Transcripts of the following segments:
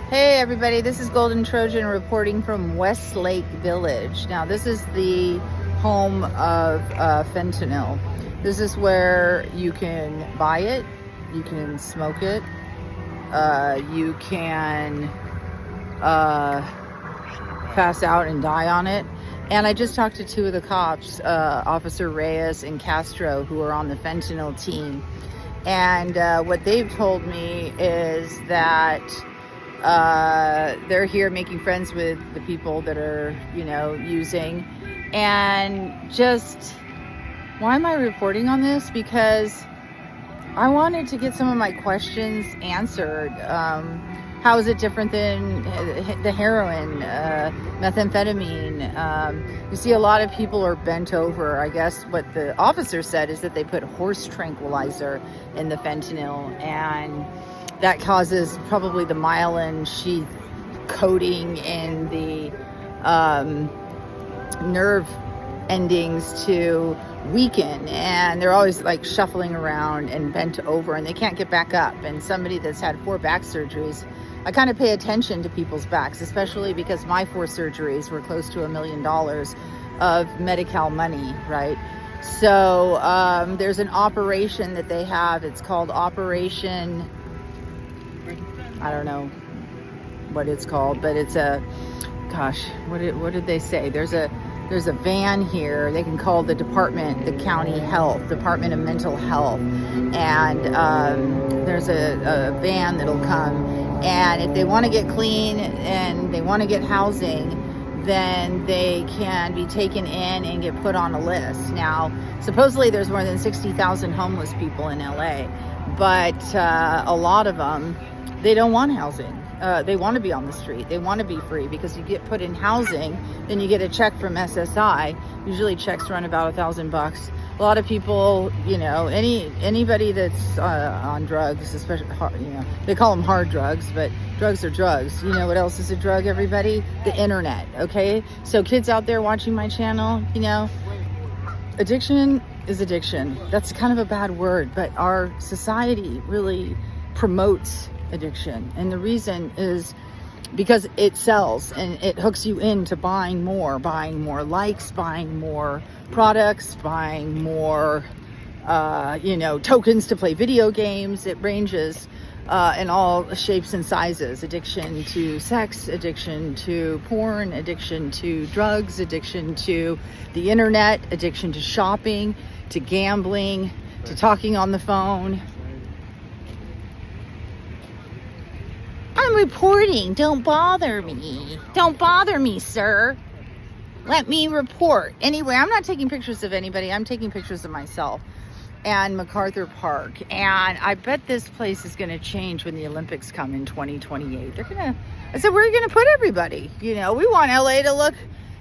Hey everybody, this is GoldenTrojan reporting from Westlake Village. Now this is the home of fentanyl. This is where you can buy it, you can smoke it, you can pass out and die on it. And I just talked to two of the cops, Officer Reyes and Castro, who are on the fentanyl team. And what they've told me is that they're here making friends with the people that are, using. And just, why am I reporting on this? Because I wanted to get some of my questions answered. How is it different than the heroin, methamphetamine? You see a lot of people are bent over. I guess what the officer said is that they put horse tranquilizer in the fentanyl, and that causes probably the myelin sheath coating in the nerve endings to weaken, and they're always like shuffling around and bent over, and they can't get back up. And somebody that's had 4 back surgeries, I kind of pay attention to people's backs, especially because my 4 surgeries were close to $1 million of Medi-Cal money, right? So there's an operation that they have. It's called Operation, I don't know what it's called, but it's a, gosh, what did they say? There's a van here. They can call the department, the county health, Department of Mental Health. And there's a van that'll come. And if they want to get clean and they want to get housing, then they can be taken in and get put on a list. Now, supposedly there's more than 60,000 homeless people in LA, but a lot of them, they don't want housing. They want to be on the street. They want to be free, because you get put in housing, then you get a check from SSI. Usually checks run about $1,000. A lot of people, anybody that's on drugs, especially, they call them hard drugs, but drugs are drugs. You know what else is a drug, everybody? The internet, okay? So kids out there watching my channel, addiction is addiction. That's kind of a bad word, but our society really promotes addiction, and the reason is because it sells and it hooks you into buying more likes, buying more products, buying more tokens to play video games. It ranges in all shapes and sizes. Addiction to sex, addiction to porn, addiction to drugs, addiction to the internet, addiction to shopping, to gambling, to talking on the phone. I'm reporting. Don't bother me. Don't bother me, sir. Let me report. Anyway, I'm not taking pictures of anybody. I'm taking pictures of myself and MacArthur Park. And I bet this place is going to change when the Olympics come in 2028. I said, we're going to put everybody. We want LA to look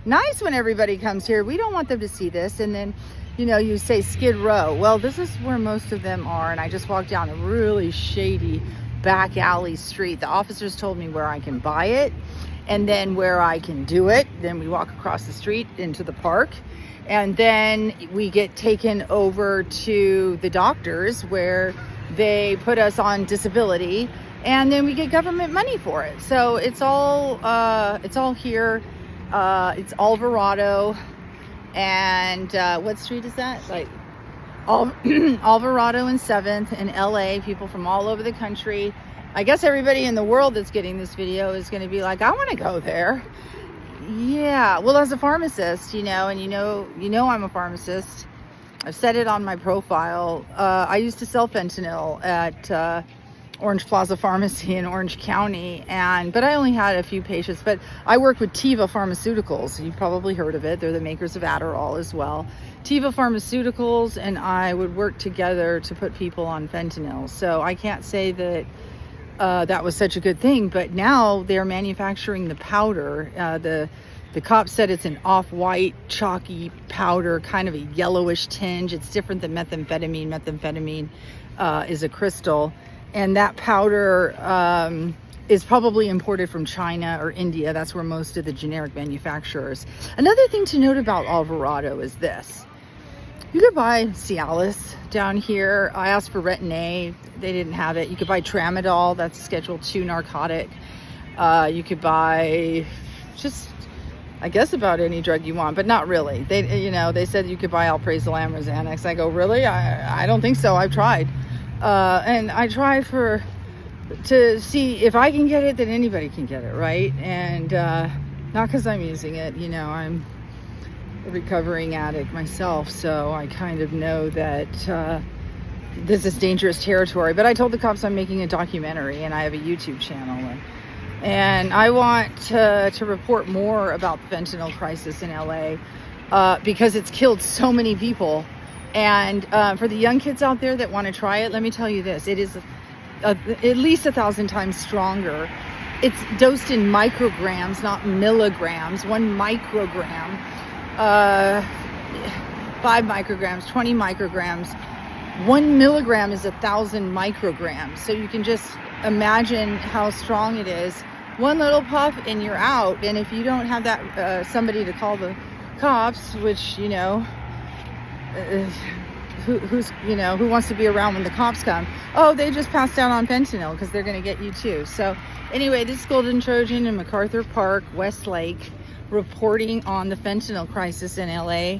nice when everybody comes here. We don't want them to see this. And then, you say Skid Row. Well, this is where most of them are. And I just walked down a really shady back alley street. The officers told me where I can buy it and then where I can do it. Then we walk across the street into the park, and then we get taken over to the doctors where they put us on disability, and then we get government money for it. So it's all here. It's Alvarado, and what street is that? Like Alvarado and 7th in LA. People from all over the country. I guess everybody in the world that's getting this video is going to be like, I want to go there. Yeah, well, as a pharmacist, and I'm a pharmacist. I've said it on my profile. I used to sell fentanyl at Orange Plaza Pharmacy in Orange County, but I only had a few patients. But I work with Teva Pharmaceuticals. You've probably heard of it. They're the makers of Adderall as well. Teva Pharmaceuticals and I would work together to put people on fentanyl. So I can't say that that was such a good thing, but now they're manufacturing the powder. The cop said it's an off-white, chalky powder, kind of a yellowish tinge. It's different than methamphetamine. Methamphetamine is a crystal. And that powder is probably imported from China or India. That's where most of the generic manufacturers. Another thing to note about Alvarado is this. You could buy Cialis down here. I asked for Retin-A. They didn't have it. You could buy Tramadol. That's Schedule 2 narcotic. You could buy just, I guess, about any drug you want, but not really. They said you could buy Alprazolam or Xanax. I go, really? I don't think so. I've tried. And I tried to see if I can get it, then anybody can get it, right? And not because I'm using it. I'm a recovering addict myself, so I kind of know that this is dangerous territory. But I told the cops I'm making a documentary, and I have a YouTube channel, and I want to report more about the fentanyl crisis in LA because it's killed so many people. And for the young kids out there that want to try it, let me tell you this: it is at least 1,000 times stronger. It's dosed in micrograms, not milligrams. 1 microgram, 5 micrograms, 20 micrograms. 1 milligram is 1,000 micrograms. So you can just imagine how strong it is. One little puff and you're out. And if you don't have that somebody to call the cops, which who wants to be around when the cops come? Oh, they just passed out on fentanyl because they're going to get you too. So anyway, this is GoldenTrojan in MacArthur Park, Westlake, reporting on the fentanyl crisis in LA.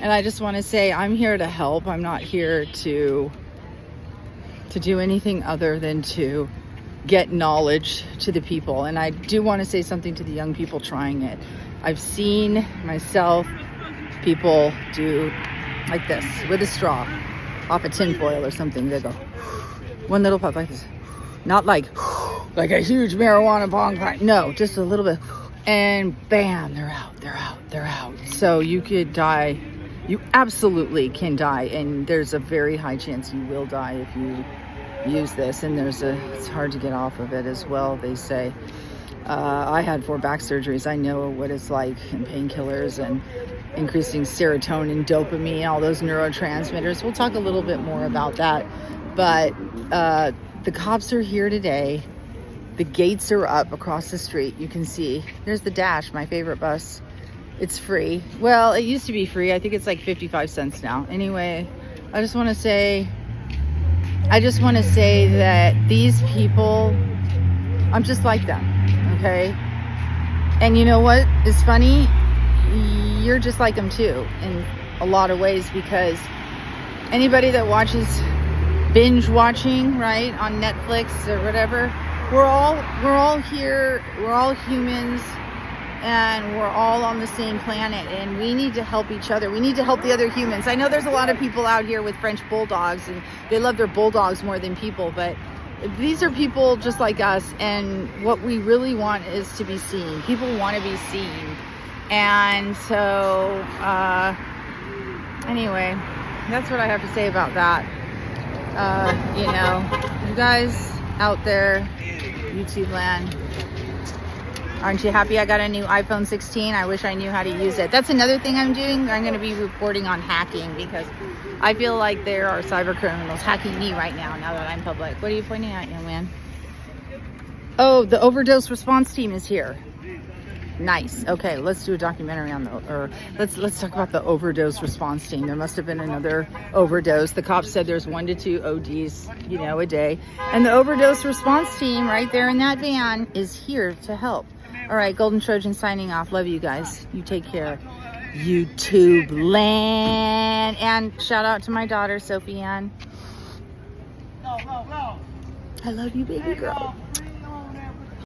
And I just want to say I'm here to help. I'm not here to do anything other than to get knowledge to the people. And I do want to say something to the young people trying it. I've seen myself people do like this with a straw off a tin foil or something. They go one little puff like this, not like a huge marijuana bong pipe. No, just a little bit, and bam, they're out. So you could die. You absolutely can die, and there's a very high chance you will die if you use this. And it's hard to get off of it as well, they say. I had 4 back surgeries. I know what it's like, and painkillers and increasing serotonin, dopamine, all those neurotransmitters. We'll talk a little bit more about that. But the cops are here today. The gates are up across the street. You can see. There's the Dash, my favorite bus. It's free. Well, it used to be free. I think it's like 55 cents now. Anyway, I just want to say that these people, I'm just like them, okay? And you know what is funny? You're just like them too in a lot of ways, because anybody that watches binge watching, right, on Netflix or whatever, we're all here, we're all humans, and we're all on the same planet, and we need to help each other. We need to help the other humans. I know there's a lot of people out here with French bulldogs, and they love their bulldogs more than people, but these are people just like us, and what we really want is to be seen. People want to be seen. And so, anyway, that's what I have to say about that. You guys out there, YouTube land, aren't you happy I got a new iPhone 16? I wish I knew how to use it. That's another thing I'm doing. I'm going to be reporting on hacking, because I feel like there are cyber criminals hacking me right now that I'm public. What are you pointing at, young man? Oh, the overdose response team is here. Nice. Okay, let's do a documentary on let's talk about the overdose response team. There must have been another overdose. The cops said there's 1 to 2 ODs, a day. And the overdose response team right there in that van is here to help. All right, GoldenTrojan signing off. Love you guys. You take care. YouTube land. And shout out to my daughter, Sophie Ann. I love you, baby girl.